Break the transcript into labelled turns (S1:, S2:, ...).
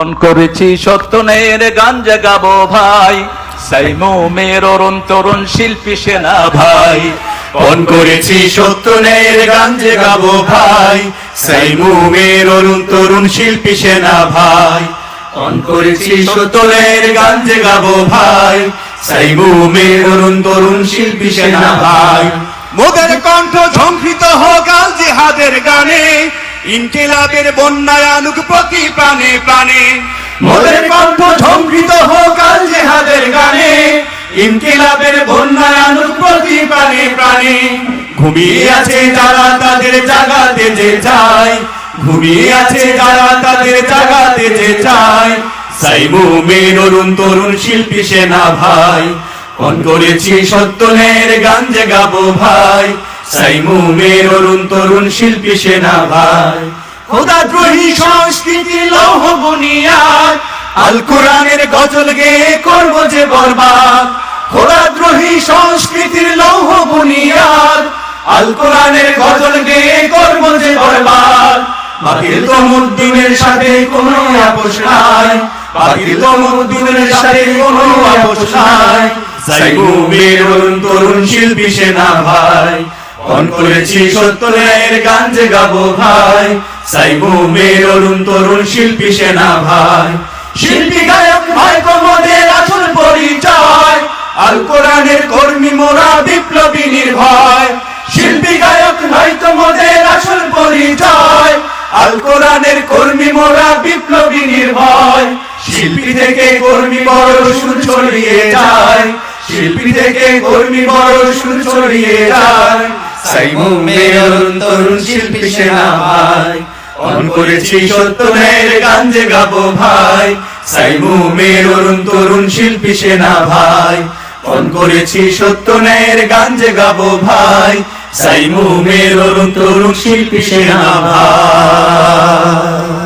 S1: Phone করেছি সত্যনের গান জাগাবো ভাই, সাইমুমের অরুণ তরুণ শিল্পী সেনা ভাই।
S2: ফোন করেছি সত্যনের গান জাগাবো ভাই, সাইমুমের অরুণ তরুণ শিল্পী সেনা ভাই। ফোন করেছি সত্যনের গান জাগাবো ভাই, সাইমুমের অরুণ তরুণ শিল্পী সেনা ভাই।
S3: মোদের কণ্ঠ ঝঙ্কৃত হোক আল জিহাদের গানে, ইনকিলাবের বন্যায় আনুক প্রতি প্রাণে প্রাণে।
S2: মোদের কণ্ঠ ঝঙ্কৃত হোক আল জিহাদের গানে, ইনকিলাবের বন্যায় আনুক প্রতি প্রাণে প্রাণে। ঘুমিয়ে আছে যারা তাদের জাগাতে যে চায়, ঘুমিয়ে আছে যারা তাদের জাগাতে যে চায়। সাইমুমের অরুণ তরুণ শিল্পী সেনা ভাই। ফোন করেছি সত্যনের গান জাগাবো ভাই, সাইমুমের অরুণ তরুণ শিল্পী সেনা ভাই। খোদাদ্রোহী সংস্কৃতি লৌহ বুনিয়াদ, আল কোরআনের গজল গেয়ে করব যে বরবাদ। খোদাদ্রোহী সংস্কৃতির লৌহ বুনিয়াদ, আল কোরআনের গজল গেয়ে করব যে বরবাদ। বাকির তমুদ্দিনের সাথে কোনো আপোষ নাই, বাকির তমুদ্দিনের সাথে কোনো আপোষ নাই। সাইমুমের অরুণ তরুণ শিল্পী সেনা ভাই। ফোন করেছি সত্যনের গান জাগাবো ভাই, সাইমুমের অরুণ তরুণ শিল্পী সেনা ভাই। শিল্পী গায়ক ভাই মোদের আসল পরিচয়, আল কোরআনের কর্মী মোরা বিপ্লবী নির্ভয়। শিল্পী গায়ক নয় তো মোদের আসল পরিচয়, আল কোরআনের কর্মী মোরা বিপ্লবী নির্ভয়। শিল্পী থেকে কর্মী বড় সুর ছড়িয়ে যায়, শিল্পী থেকে কর্মী বড় সুর ছড়িয়ে যায়। সাইমুমের অরুণ তরুণ শিল্পী সেনা ভাই। ফোন করেছি সত্যনের গান জাগাবো ভাই, সাইমুমের অরুণ তরুণ শিল্পী সেনা ভাই। ফোন করেছি সত্যনের গান জাগাবো ভাই, সাইমুমের অরুণ তরুণ শিল্পী সেনা ভাই।